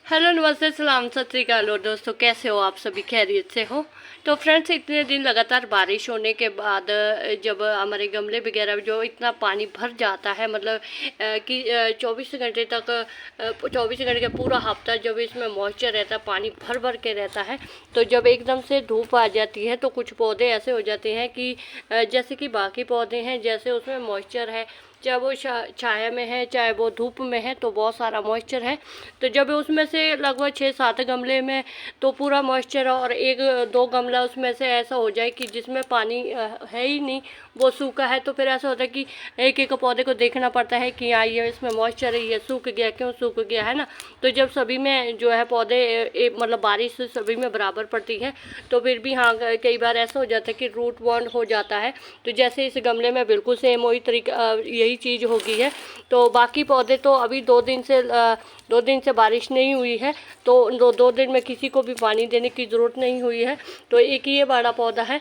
Hello, नमस्ते, सलाम, सत श्री अकाल। और दोस्तों, कैसे हो आप सभी? खैरियत से हो? तो फ्रेंड्स, इतने दिन लगातार बारिश होने के बाद जब हमारे गमले वगैरह जो इतना पानी भर जाता है, मतलब कि 24 घंटे तक 24 घंटे का पूरा हफ्ता जब इसमें मॉइस्चर रहता है, पानी भर भर के रहता है, तो जब एकदम से धूप आ जाती है तो कुछ पौधे ऐसे हो जाते हैं कि जैसे कि बाकी पौधे हैं, जैसे उसमें मॉइस्चर है, चाहे वो छाया में है चाहे वो धूप में है, तो बहुत सारा मॉइस्चर है। तो जब उसमें से लगभग 6-7 गमले में तो पूरा मॉइस्चर, और 1-2 गमला उसमें से ऐसा हो जाए कि जिसमें पानी है ही नहीं, वो सूखा है, तो फिर ऐसा होता है कि एक एक पौधे को देखना पड़ता है कि हाँ, ये इसमें मॉइस्चर है, ये सूख गया, क्यों सूख गया, है ना। तो जब सभी में जो है पौधे मतलब बारिश सभी में बराबर पड़ती है, तो फिर भी हाँ, कई बार ऐसा हो जाता है कि रूट बॉन्ड हो जाता है। तो जैसे इस गमले में बिल्कुल सेम वही तरीका यही चीज़ हो गई है। तो बाकी पौधे तो अभी 2 दिन से बारिश नहीं हुई है, तो 2 दिन में किसी को भी पानी देने की ज़रूरत नहीं हुई है। तो एक ये बड़ा पौधा है,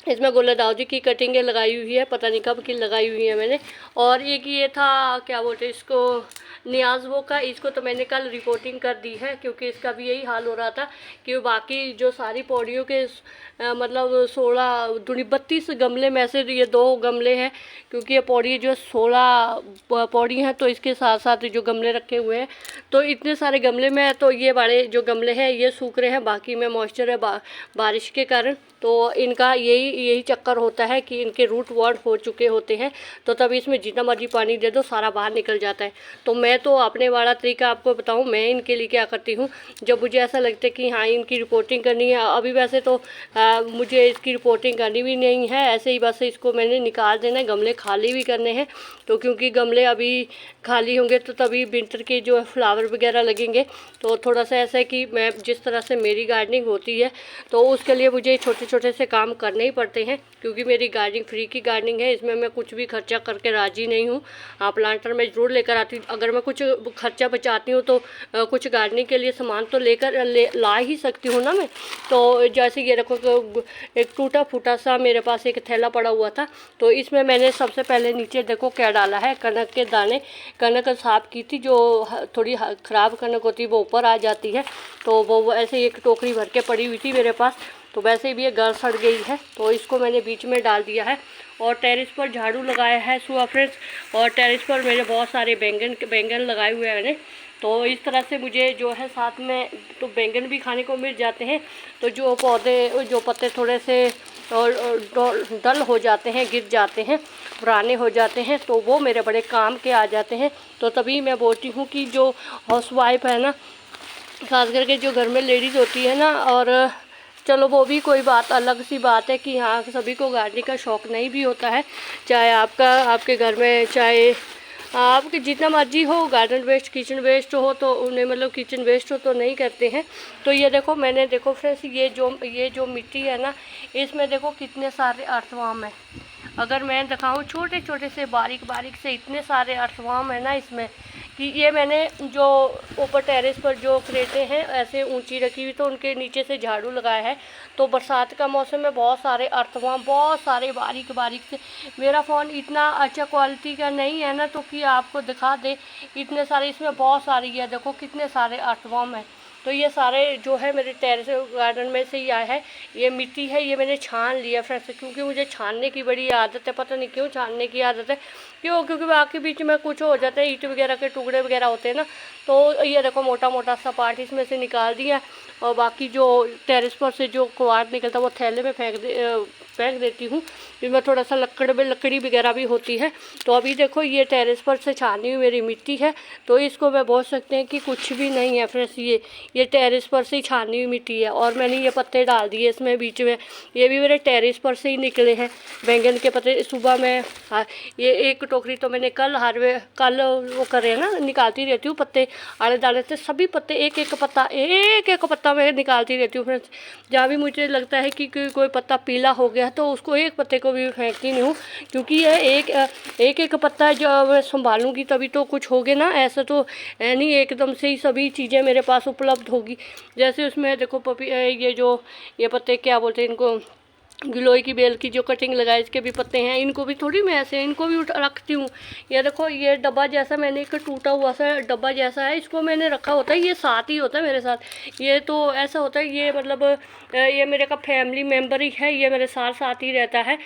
इसमें गुलदाउदी की कटिंगें लगाई हुई है, पता नहीं कब की लगाई हुई है मैंने। और एक ये था, क्या बोलते हैं इसको, नियाज़वो का, इसको तो मैंने कल रिपोर्टिंग कर दी है, क्योंकि इसका भी यही हाल हो रहा था कि बाकी जो सारी पौड़ियों के मतलब 32 गमले में से ये 2 गमले हैं, क्योंकि ये पौड़ी जो 16 पौड़ी हैं, तो इसके साथ साथ जो गमले रखे हुए हैं, तो इतने सारे गमले में तो ये बड़े जो गमले हैं ये सूख रहे हैं, बाकी में मॉइस्चर है बारिश के कारण। तो इनका यही चक्कर होता है कि इनके रूट वॉर्ड हो चुके होते हैं, तो तभी इसमें जितना मर्जी पानी दे दो सारा बाहर निकल जाता है। तो मैं तो अपने वाला तरीका आपको बताऊं, मैं इनके लिए क्या करती हूँ, जब मुझे ऐसा लगता है कि हाँ, इनकी रिपोर्टिंग करनी है, अभी वैसे तो मुझे इसकी रिपोर्टिंग करनी भी नहीं है, ऐसे ही बस इसको मैंने निकाल देना है, गमले खाली भी करने हैं। तो क्योंकि गमले अभी खाली होंगे तो तभी विंटर के जो फ्लावर वगैरह लगेंगे। तो थोड़ा सा ऐसा है कि मैं जिस तरह से मेरी गार्डनिंग होती है, तो उसके लिए मुझे छोटे छोटे से काम करने ही पड़ते हैं, क्योंकि मेरी गार्डनिंग फ्री की गार्डनिंग है, इसमें मैं कुछ भी खर्चा करके राजी नहीं हूँ। प्लांटर मैं ज़रूर लेकर आती हूँ, अगर मैं कुछ खर्चा बचाती हूँ तो कुछ गार्डनिंग के लिए सामान तो ला ही सकती हूँ ना मैं। तो जैसे ये देखो, एक टूटा फूटा सा मेरे पास एक थैला पड़ा हुआ था, तो इसमें मैंने सबसे पहले नीचे देखो क्या डाला है, कनक के दाने। कनक साफ की थी, जो थोड़ी ख़राब कनक होती है वो ऊपर आ जाती है, तो वो ऐसे एक टोकरी भर के पड़ी हुई थी मेरे पास, तो वैसे भी ये घर सड़ गई है, तो इसको मैंने बीच में डाल दिया है। और टेरेस पर झाड़ू लगाया है सुबह फ्रेंड्स, और टेरेस पर मेरे बहुत सारे बैंगन लगाए हुए हैं मैंने। तो इस तरह से मुझे जो है साथ में तो बैंगन भी खाने को मिल जाते हैं, तो जो पत्ते थोड़े से डल हो जाते हैं, गिर जाते हैं, पुराने हो जाते हैं, तो वो मेरे बड़े काम के आ जाते हैं। तो तभी मैं बोलती हूँ कि जो हाउसवाइफ है ना, खास करके जो घर में लेडीज़ होती है ना, और चलो वो भी कोई बात, अलग सी बात है कि हाँ, सभी को गार्डनिंग का शौक़ नहीं भी होता है, चाहे आपके घर में चाहे आपके जितना मर्जी हो, गार्डन वेस्ट किचन वेस्ट हो, तो उन्हें मतलब किचन वेस्ट हो तो नहीं करते हैं। तो ये देखो, मैंने देखो फ्रेंड्स, ये जो मिट्टी है ना, इसमें देखो कितने सारे अर्थवर्म है। अगर मैं दिखाऊं, छोटे छोटे से बारीक बारीक से इतने सारे अर्थवर्म है ना इसमें, कि ये मैंने जो ऊपर टेरेस पर जो क्रेटें हैं ऐसे ऊंची रखी हुई, तो उनके नीचे से झाड़ू लगाया है। तो बरसात का मौसम में बहुत सारे अर्थवर्म, बहुत सारे बारीक बारीक से, मेरा फ़ोन इतना अच्छा क्वालिटी का नहीं है ना, तो कि आपको दिखा दे, इतने सारे इसमें बहुत सारी है, देखो कितने सारे अर्थवर्म हैं। तो ये सारे जो है मेरे टेरेस गार्डन में से ही आया है। ये मिट्टी है, ये मैंने छान लिया फ्रेंड्स, क्योंकि मुझे छानने की बड़ी आदत है, पता नहीं क्यों छानने की आदत है, क्योंकि बाकी बीच में कुछ हो जाता है, ईंट वगैरह के टुकड़े वगैरह होते हैं ना। तो ये देखो, मोटा मोटा सा पार्ट इसमें से निकाल दिया, और बाकी जो टेरेस पर से जो कवाड़ निकलता है वो थैले में फेंक देती हूँ, जिसमें थोड़ा सा लकड़ी वगैरह भी होती है। तो अभी देखो, ये टेरेस पर से छानी हुई मेरी मिट्टी है, तो इसको मैं बोल सकते हैं कि कुछ भी नहीं है फ्रेंड्स, ये टेरेस पर से ही छानी हुई मिट्टी है। और मैंने ये पत्ते डाल दिए इसमें बीच में, ये भी मेरे टेरेस पर से ही निकले हैं बैंगन के पत्ते। सुबह में ये एक टोकरी तो मैंने कल वो करे ना, निकालती रहती हूँ पत्ते, आड़े दाड़े से सभी पत्ते, एक एक पत्ता मैं निकालती रहती हूँ फ्रेंड्स। जहाँ भी मुझे लगता है कि कोई पत्ता पीला हो गया तो उसको एक पत्ते को भी फेंकती नहीं हूँ, क्योंकि ये एक पत्ता जो मैं संभालूंगी तभी तो कुछ होगे ना, ऐसा तो नहीं एकदम से ही सभी चीज़ें मेरे पास उपलब्ध होगी। जैसे उसमें देखो ये पत्ते क्या बोलते हैं इनको, गिलोय की बेल की जो कटिंग लगाई, इसके भी पत्ते हैं, इनको भी थोड़ी मैं ऐसे इनको भी रखती हूँ। ये देखो ये डब्बा जैसा मैंने एक टूटा हुआ सा डब्बा जैसा है, इसको मैंने रखा होता है, ये साथ ही होता है मेरे साथ। ये तो ऐसा होता है, ये मतलब ये मेरे का फैमिली मेम्बर ही है, ये मेरे साथ साथ ही रहता है।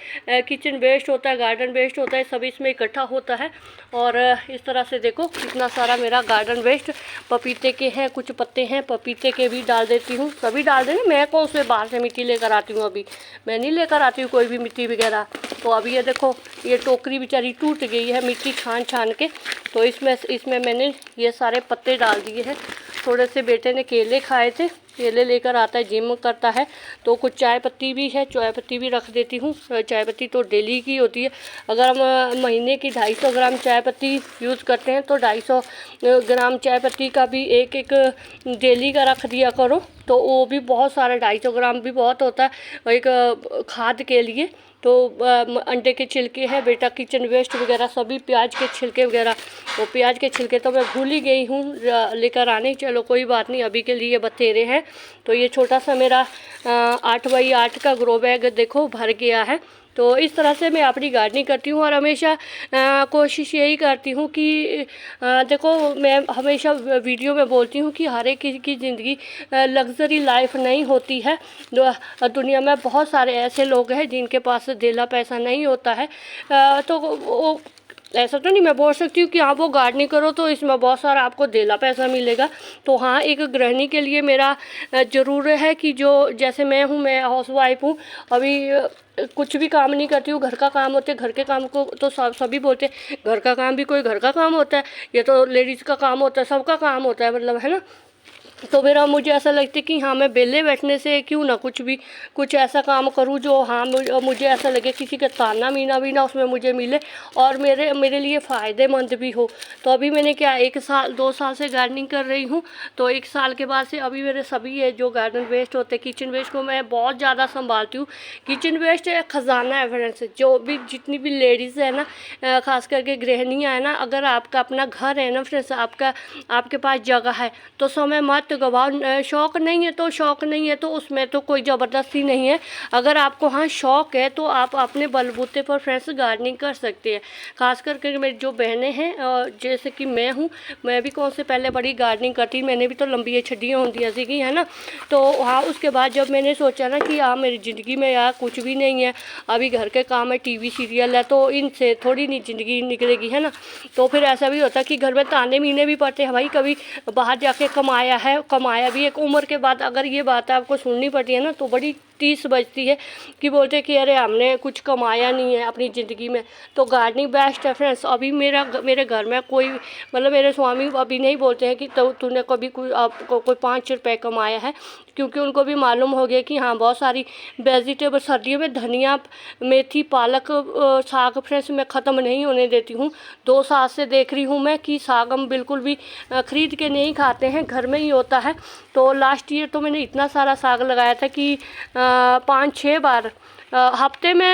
किचन वेस्ट होता है, गार्डन वेस्ट होता है, सब इसमें इकट्ठा होता है। और इस तरह से देखो कितना सारा मेरा गार्डन वेस्ट। पपीते के हैं, कुछ पत्ते हैं पपीते के भी डाल देती हूँ, सभी डाल देंगे। मैं कौन से बाहर से मिट्टी लेकर आती हूँ, अभी मैं नहीं लेकर आती हूँ कोई भी मिट्टी वगैरह। तो अभी ये देखो ये टोकरी बेचारी टूट गई है मिट्टी छान छान के, तो इसमें मैंने ये सारे पत्ते डाल दिए हैं। थोड़े से बेटे ने केले खाए थे, केले लेकर आता है, जिम करता है, तो कुछ चाय पत्ती भी है, चाय पत्ती भी रख देती हूँ। चाय पत्ती तो डेली की होती है। अगर हम महीने की 250 ग्राम चाय पत्ती यूज़ करते हैं तो 250 ग्राम चाय पत्ती का भी एक एक डेली का रख दिया करो, तो वो भी बहुत सारा 250 ग्राम भी बहुत होता है एक खाद के लिए। तो अंडे के छिलके हैं, बेटा किचन वेस्ट वगैरह सभी, प्याज के छिलके वगैरह, वो प्याज के छिलके तो मैं भूल ही गई हूँ लेकर आने। चलो कोई बात नहीं, अभी के लिए बतेरे हैं। तो ये छोटा सा मेरा 8x8 का ग्रो बैग देखो भर गया है। तो इस तरह से मैं अपनी गार्डनिंग करती हूँ और हमेशा कोशिश यही करती हूँ कि देखो मैं हमेशा वीडियो में बोलती हूँ कि हर एक की ज़िंदगी लग्जरी लाइफ नहीं होती है। दुनिया में बहुत सारे ऐसे लोग हैं जिनके पास धेला पैसा नहीं होता है। तो वो ऐसा तो नहीं मैं बोल सकती हूँ कि हाँ वो गार्डनिंग करो तो इसमें बहुत सारा आपको धेला पैसा मिलेगा। तो हाँ एक गृहिणी के लिए मेरा ज़रूर है कि जो जैसे मैं हूँ, मैं हाउस वाइफ हूँ, अभी कुछ भी काम नहीं करती हूँ, घर का काम होते हैं। घर के काम को तो सभी बोलते हैं घर का काम भी कोई घर का काम होता है, ये तो लेडीज़ का काम होता है, सबका काम होता है, मतलब है ना। तो मेरा मुझे ऐसा लगता है कि हाँ मैं बेले बैठने से क्यों ना कुछ ऐसा काम करूँ जो हाँ मुझे ऐसा लगे किसी का ताना मीना भी ना उसमें मुझे मिले और मेरे लिए फ़ायदेमंद भी हो। तो अभी मैंने क्या 1 साल 2 साल से गार्डनिंग कर रही हूँ, तो 1 साल के बाद से अभी मेरे सभी ये जो गार्डन वेस्ट होते हैं, किचन वेस्ट को मैं बहुत ज़्यादा संभालती हूँ। किचन वेस्ट एक ख़जाना है फ्रेंड्स, जो भी जितनी भी लेडीज़ है ना, ख़ास करके गृहिणियाँ है ना, अगर आपका अपना घर है ना फ्रेंड्स, आपके पास जगह है तो समय मत गवाओ। शौक़ नहीं है तो शौक़ नहीं है, तो उसमें तो कोई ज़बरदस्ती नहीं है। अगर आपको हाँ शौक़ है तो आप अपने बलबूते पर फ्रेंड्स गार्डनिंग कर सकते हैं। खास करके मेरी जो बहनें हैं जैसे कि मैं हूँ, मैं भी कौन से पहले बड़ी गार्डनिंग करती, मैंने भी तो लंबी छड्डियाँ होंदियाँ सी है ना। तो हाँ उसके बाद जब मैंने सोचा ना कि हाँ मेरी ज़िंदगी में यार कुछ भी नहीं है, अभी घर के काम है, टीवी सीरियल है, तो इनसे थोड़ी नहीं ज़िंदगी निकलेगी, है ना। तो फिर ऐसा भी होता है कि घर में ताने मीने भी पड़ते हैं, भाई कभी बाहर जाके कमाया भी। एक उम्र के बाद अगर ये बात आपको सुननी पड़ती है ना तो बड़ी टीस बजती है कि बोलते कि अरे हमने कुछ कमाया नहीं है अपनी ज़िंदगी में। तो गार्डनिंग बेस्ट है फ्रेंड्स। अभी मेरे घर में कोई मतलब मेरे स्वामी अभी नहीं बोलते हैं कि तो तूने कभी कोई 5 रुपये कमाया है, क्योंकि उनको भी मालूम हो गया कि हाँ बहुत सारी वेजिटेबल सर्दियों में धनिया, मेथी, पालक, साग फ्रेंड्स मैं ख़त्म नहीं होने देती हूँ। 2 साल से देख रही हूँ मैं कि साग हम बिल्कुल भी ख़रीद के नहीं खाते हैं, घर में ही होता है। तो लास्ट ईयर तो मैंने इतना सारा साग लगाया था कि 5-6 बार हफ्ते में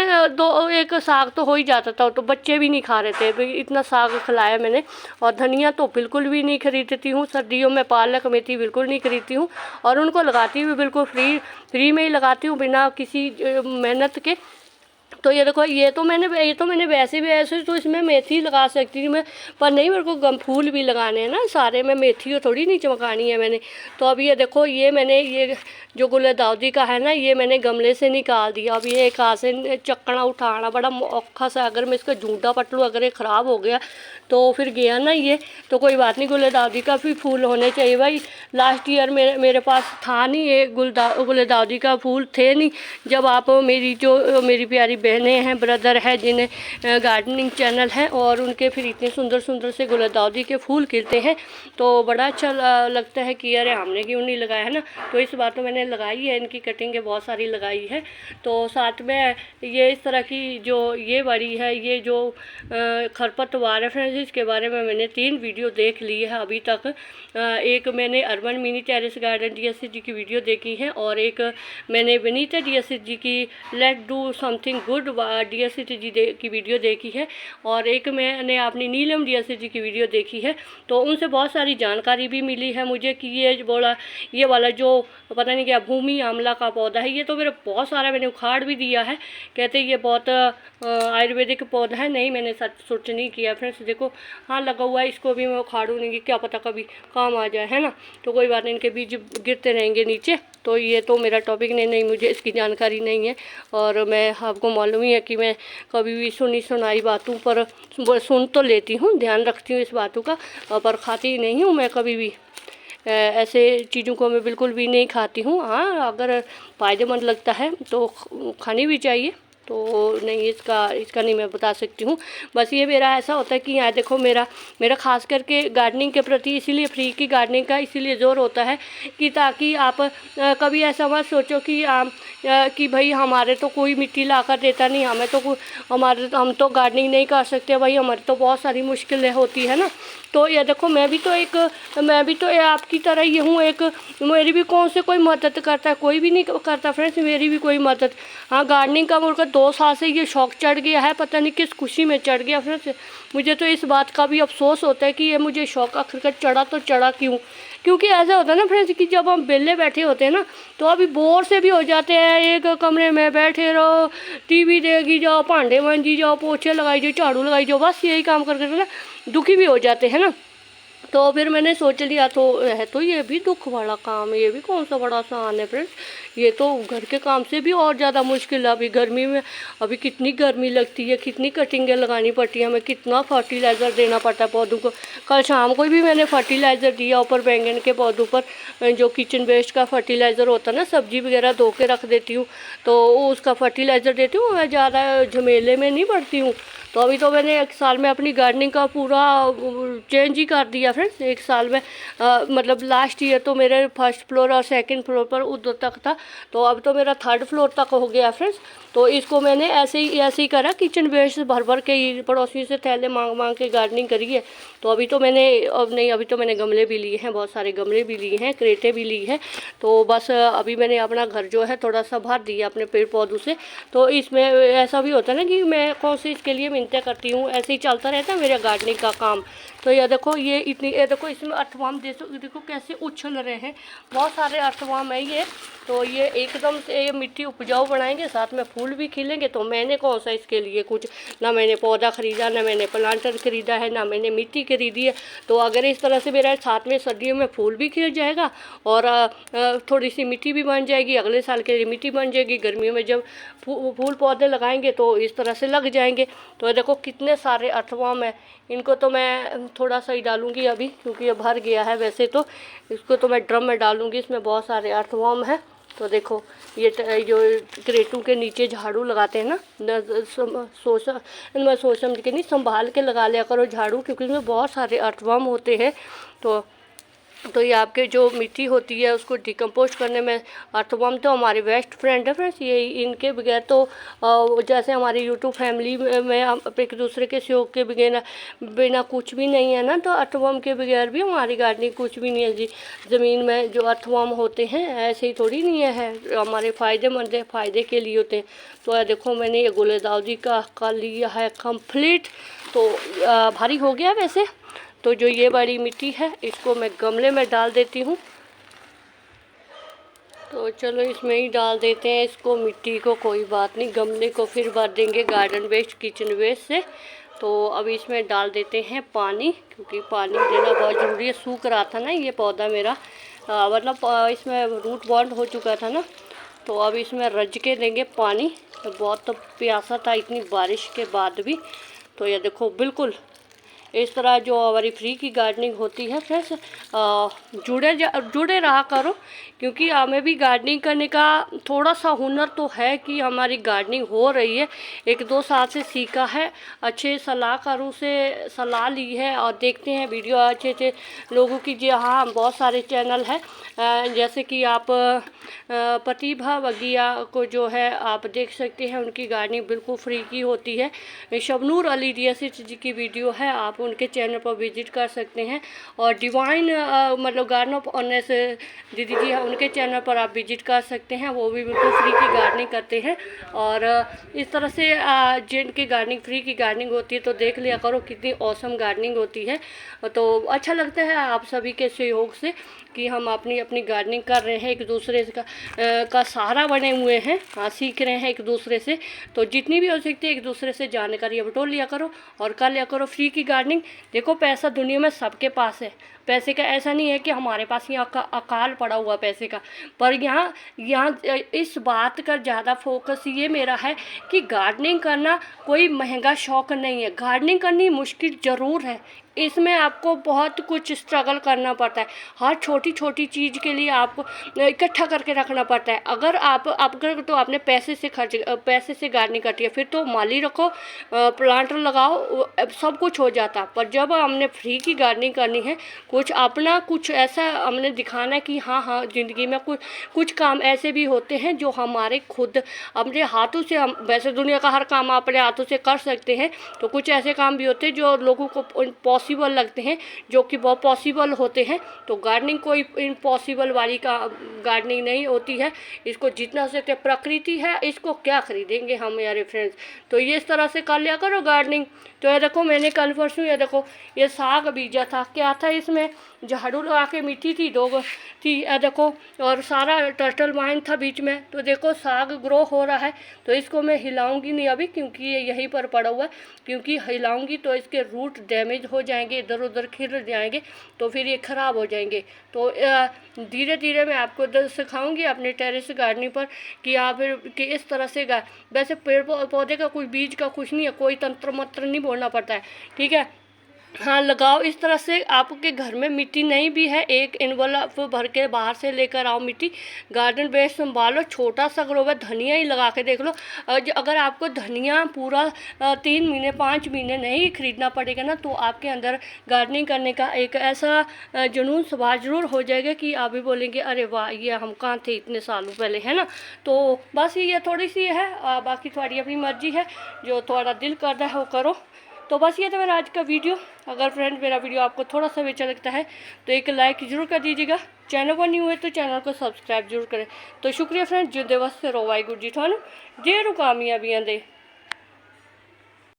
1 साग तो हो ही जाता था। तो बच्चे भी नहीं खा रहे थे, इतना साग खिलाया मैंने। और धनिया तो बिल्कुल भी नहीं खरीदती हूँ सर्दियों में, पालक मेथी बिल्कुल नहीं खरीदती हूँ, और उनको लगाती भी बिल्कुल फ्री में ही लगाती हूँ, बिना किसी मेहनत के। तो ये देखो ये तो मैंने वैसे तो इसमें मेथी लगा सकती थी मैं, पर नहीं, मेरे को फूल भी लगाने हैं ना सारे में, मेथी थोड़ी नहीं चमकानी है मैंने। तो अब ये देखो ये जो गुलदाउदी का है ना, ये मैंने गमले से निकाल दिया। अब ये कहाँ से चक्कना उठाना बड़ा औखा सा, अगर मैं इसका जूंटा पट लूँ, अगर ये ख़राब हो गया तो फिर गया ना ये। तो कोई बात नहीं, गुलदाउदी का भी फूल होने चाहिए भाई। लास्ट ईयर मेरे पास था नहीं ये गुलदाउदी का फूल थे नहीं। जब आप मेरी प्यारी बहनें हैं, ब्रदर है जिन्हें गार्डनिंग चैनल है, और उनके फिर इतने सुंदर सुंदर से गुलदाउदी के फूल खिलते हैं, तो बड़ा अच्छा लगता है कि अरे हमने क्यों नहीं लगाया, है ना। तो इस बार तो मैंने लगाई है, इनकी कटिंग बहुत सारी लगाई है। तो साथ में ये इस तरह की जो ये बड़ी है, ये जो खरपतवार है फ्रेंड्स, इसके बारे में मैंने 3 वीडियो देख ली है अभी तक। एक मैंने urban mini terrace garden DSC जी की वीडियो देखी है, और एक मैंने विनीता DSC जी की let's do something good Mayur DSC जी की वीडियो देखी है और एक मैंने अपनी नीलम DSC जी की वीडियो देखी है। तो उनसे बहुत सारी जानकारी भी मिली है मुझे कि ये वाला जो पता नहीं क्या भूमि आंवला का पौधा है, ये तो मेरे बहुत सारा मैंने उखाड़ भी दिया है। कहते ये बहुत आयुर्वेदिक पौधा है। नहीं, मैंने सोच नहीं किया फ्रेंड्स। देखो हाँ लगा हुआ है, इसको भी मैं उखाड़ूँगी, क्या पता कभी काम आ जाए, है ना। तो कोई बात नहीं, इनके बीज गिरते रहेंगे नीचे। तो ये तो मेरा टॉपिक नहीं, मुझे इसकी जानकारी नहीं है। और मैं आपको मालूम ही है कि मैं कभी भी सुनी सुनाई बातों पर सुन तो लेती हूँ, ध्यान रखती हूँ इस बातों का, पर खाती नहीं हूँ मैं कभी भी। ऐसे चीज़ों को मैं बिल्कुल भी नहीं खाती हूँ। हाँ, अगर फ़ायदेमंद लगता है तो खानी भी चाहिए। तो नहीं, इसका नहीं मैं बता सकती हूँ। बस ये मेरा ऐसा होता है कि यहाँ देखो मेरा खास करके गार्डनिंग के प्रति इसीलिए फ्री की गार्डनिंग का इसीलिए ज़ोर होता है कि ताकि आप कभी ऐसा मत सोचो कि भाई हमारे तो कोई मिट्टी ला कर देता नहीं, हम तो गार्डनिंग नहीं कर सकते भाई, हमारी तो बहुत सारी मुश्किलें होती है ना। तो ये देखो मैं भी तो आपकी तरह ही हूँ एक। मेरी भी कौन से कोई मदद करता है, कोई भी नहीं करता फ्रेंड्स, मेरी भी कोई मदद। हाँ, गार्डनिंग का मुझको 2 साल से ये शौक़ चढ़ गया है, पता नहीं किस खुशी में चढ़ गया फ्रेंड्स। मुझे तो इस बात का भी अफसोस होता है कि ये मुझे शौक़ आखिरकार चढ़ा तो चढ़ा क्यों। क्योंकि ऐसा होता है ना फ्रेंड्स कि जब हम बेले बैठे होते हैं ना तो अभी बोर से भी हो जाते हैं। एक कमरे में बैठे रहो, टीवी देखी जाओ, भांडे मांजी जाओ, पोछे लगाई जाओ, झाड़ू लगाई जाओ, बस यही काम कर कर दुखी भी हो जाते हैं ना। तो फिर मैंने सोच लिया, तो है तो ये भी दुख वाला काम है, ये भी कौन सा बड़ा आसान है फ्रेंड्स। ये तो घर के काम से भी और ज़्यादा मुश्किल है। अभी गर्मी में अभी कितनी गर्मी लगती है, कितनी कटिंगें लगानी पड़ती है, हमें कितना फर्टिलाइज़र देना पड़ता है पौधों को। कल शाम को भी मैंने फर्टिलाइज़र दिया ऊपर बैंगन के पौधों पर, जो किचन वेस्ट का फर्टिलाइज़र होता है ना, सब्जी वगैरह धो के रख देती हूँ तो उसका फर्टिलाइज़र देती हूँ। मैं ज़्यादा झमेले में नहीं पड़ती हूँ। तो अभी तो मैंने 1 साल में अपनी गार्डनिंग का पूरा चेंज ही कर दिया फ्रेंड्स। 1 साल में मतलब लास्ट ईयर तो मेरे 1st फ्लोर और 2nd फ्लोर पर उधर तक था, तो अब तो मेरा 3rd फ्लोर तक हो गया फ्रेंड्स। तो इसको मैंने ऐसे ही करा, किचन वेस्ट भर के ही पड़ोसियों से थैले मांग के गार्डनिंग करी है। तो अभी तो मैंने गमले भी लिए हैं, बहुत सारे गमले भी लिए हैं, क्रेटें भी ली हैं। तो बस अभी मैंने अपना घर जो है थोड़ा सा भर दिया अपने पेड़ पौधों से। तो इसमें ऐसा भी होता है ना कि मैं कौन सी इसके लिए मिन्नतें करती हूँ, ऐसे ही चलता रहता है मेरा गार्डनिंग का काम। तो ये देखो ये देखो इसमें अर्थवर्म देखो कैसे उछल रहे हैं, बहुत सारे अर्थवर्म है ये। तो ये एकदम से मिट्टी उपजाऊ बनाएंगे, साथ में फूल भी खिलेंगे। तो मैंने कौन सा इसके लिए कुछ, ना मैंने पौधा ख़रीदा, ना मैंने प्लांटर ख़रीदा है, ना मैंने मिट्टी खरीदी है। तो अगर इस तरह से मेरा साथ में सर्दियों में फूल भी खिल जाएगा और थोड़ी सी मिट्टी भी बन जाएगी, अगले साल के लिए मिट्टी बन जाएगी। गर्मियों में जब फूल पौधे लगाएंगे तो इस तरह से लग जाएंगे। तो देखो कितने सारे अर्थवर्म है। इनको तो मैं थोड़ा सा ही डालूंगी अभी, क्योंकि ये भर गया है। वैसे तो इसको तो मैं ड्रम में डालूंगी, इसमें बहुत सारे अर्थवर्म है। तो देखो ये जो क्रेटों के नीचे झाड़ू लगाते हैं ना, सोच समझ के नहीं, संभाल के लगा लिया करो झाड़ू, क्योंकि इसमें बहुत सारे अर्थवर्म होते हैं। तो ये आपके जो मिट्टी होती है उसको डिकम्पोस्ट करने में अर्थवर्म तो हमारे बेस्ट फ्रेंड है फ्रेंड्स। ये इनके बगैर तो जैसे हमारी यूट्यूब फैमिली में एक दूसरे के सहयोग के बिना कुछ भी नहीं है ना, तो अर्थवर्म के बगैर भी हमारी गार्डनिंग कुछ भी नहीं है जी। ज़मीन में जो अर्थवर्म होते हैं ऐसे ही थोड़ी नहीं है, हमारे फ़ायदेमंद है, फ़ायदे के लिए होते हैं। तो देखो मैंने ये गुलदाउदी का कर लिया है कंप्लीट। तो भारी हो गया वैसे। तो जो ये वाली मिट्टी है इसको मैं गमले में डाल देती हूँ। तो चलो इसमें ही डाल देते हैं इसको, मिट्टी को, कोई बात नहीं। गमले को फिर भर देंगे गार्डन वेस्ट, किचन वेस्ट से। तो अब इसमें डाल देते हैं पानी, क्योंकि पानी देना बहुत ज़रूरी है। सूख रहा था ना ये पौधा मेरा, मतलब इसमें रूट बॉन्ड हो चुका था ना। तो अब इसमें रज के देंगे पानी। तो बहुत प्यासा था इतनी बारिश के बाद भी। तो ये देखो बिल्कुल इस तरह जो हमारी फ्री की गार्डनिंग होती है फ्रेंड्स, जुड़े रहा करो, क्योंकि हमें भी गार्डनिंग करने का थोड़ा सा हुनर तो है कि हमारी गार्डनिंग हो रही है। 1-2 साल से सीखा है, अच्छे सलाहकारों से सलाह ली है और देखते हैं वीडियो अच्छे लोगों की। जी हाँ, बहुत सारे चैनल है जैसे कि आप प्रतिभा वगिया को जो है आप देख सकते हैं, उनकी गार्डनिंग बिल्कुल फ्री की होती है। शबनूर अली रियासत जी की वीडियो है, आप उनके चैनल पर विजिट कर सकते हैं। और डिवाइन मतलब गार्डन ऑफ ऑनेस दीदी जी है, उनके चैनल पर आप विजिट कर सकते हैं, वो भी बिल्कुल फ्री की गार्डनिंग करते हैं। और इस तरह से जिनकी गार्डनिंग फ्री की गार्डनिंग होती है तो देख लिया करो कितनी औसम गार्डनिंग होती है। तो अच्छा लगता है आप सभी के सहयोग से कि हम अपनी अपनी गार्डनिंग कर रहे हैं, एक दूसरे का सहारा बने हुए हैं, सीख रहे हैं एक दूसरे से। तो जितनी भी हो सकती है एक दूसरे से जानकारी बटोर लिया करो और कर लिया करो फ्री की गार्डनिंग। देखो पैसा दुनिया में सबके पास है, पैसे का ऐसा नहीं है कि हमारे पास यहाँ अकाल पड़ा हुआ पैसे का। पर यहाँ यहाँ इस बात का ज़्यादा फोकस ये मेरा है कि गार्डनिंग करना कोई महंगा शौक़ नहीं है। गार्डनिंग करनी मुश्किल ज़रूर है, इसमें आपको बहुत कुछ स्ट्रगल करना पड़ता है। हर छोटी छोटी चीज़ के लिए आपको इकट्ठा करके रखना पड़ता है। अगर आप तो आपने पैसे से गार्डनिंग करती है, फिर तो माली रखो, प्लांटर लगाओ, सब कुछ हो जाता। पर जब हमने फ्री की गार्डनिंग करनी है, कुछ अपना कुछ ऐसा हमने दिखाना है कि हाँ ज़िंदगी में कुछ काम ऐसे भी होते हैं जो हमारे खुद अपने हाथों से, हम वैसे दुनिया का हर काम अपने हाथों से कर सकते हैं, तो कुछ ऐसे काम भी होते हैं जो लोगों को पॉसिबल लगते हैं, जो कि बहुत पॉसिबल होते हैं। तो गार्डनिंग कोई इम्पॉसिबल वाली का गार्डनिंग नहीं होती है। इसको जितना सकते, प्रकृति है, इसको क्या खरीदेंगे हम यारे फ्रेंड्स। तो ये इस तरह से कर लिया करो गार्डनिंग। तो ये देखो मैंने कल परसों ये देखो ये साग बीजा था, क्या था इसमें, झाड़ू लगा के मिट्टी थी, दो थी, ये देखो, और सारा टर्टल माइन था बीच में। तो देखो साग ग्रो हो रहा है। तो इसको मैं हिलाऊंगी नहीं अभी, क्योंकि ये यहीं पर पड़ा हुआ है, क्योंकि हिलाऊंगी तो इसके रूट डैमेज हो जाएंगे, इधर उधर खिल जाएंगे, तो फिर ये ख़राब हो जाएंगे। तो धीरे धीरे मैं आपको सिखाऊंगी अपने टेरेस गार्डनिंग पर कि आप कि इस तरह से वैसे पेड़ पौधे का कोई बीज का कुछ नहीं है, कोई तंत्र मंत्र नहीं बोलना पड़ता है, ठीक है। हाँ लगाओ इस तरह से। आपके घर में मिट्टी नहीं भी है, एक इन्वॉल्व भर के बाहर से लेकर आओ मिट्टी, गार्डन बेस संभालो, छोटा सा ग्रो है, धनिया ही लगा के देख लो। अगर आपको धनिया पूरा 3 महीने 5 महीने नहीं खरीदना पड़ेगा ना, तो आपके अंदर गार्डनिंग करने का एक ऐसा जुनून स्वभाव जरूर हो जाएगा कि आप भी बोलेंगे अरे वाह ये हम कहाँ थे इतने सालों पहले, है ना। तो बस ये थोड़ी सी है, बाकी थोड़ी अपनी मर्जी है, जो थोड़ा दिल करता है वो करो। तो बस ये था मेरा आज का वीडियो। अगर फ्रेंड मेरा वीडियो आपको थोड़ा सा भी अच्छा लगता है तो एक लाइक ज़रूर कर दीजिएगा। चैनल पर न्यू है तो चैनल को सब्सक्राइब जरूर करें। तो शुक्रिया फ्रेंड, जिंदे वास्ते रो वाहिगुरू जी थानू जे रू कामयाबियां दे।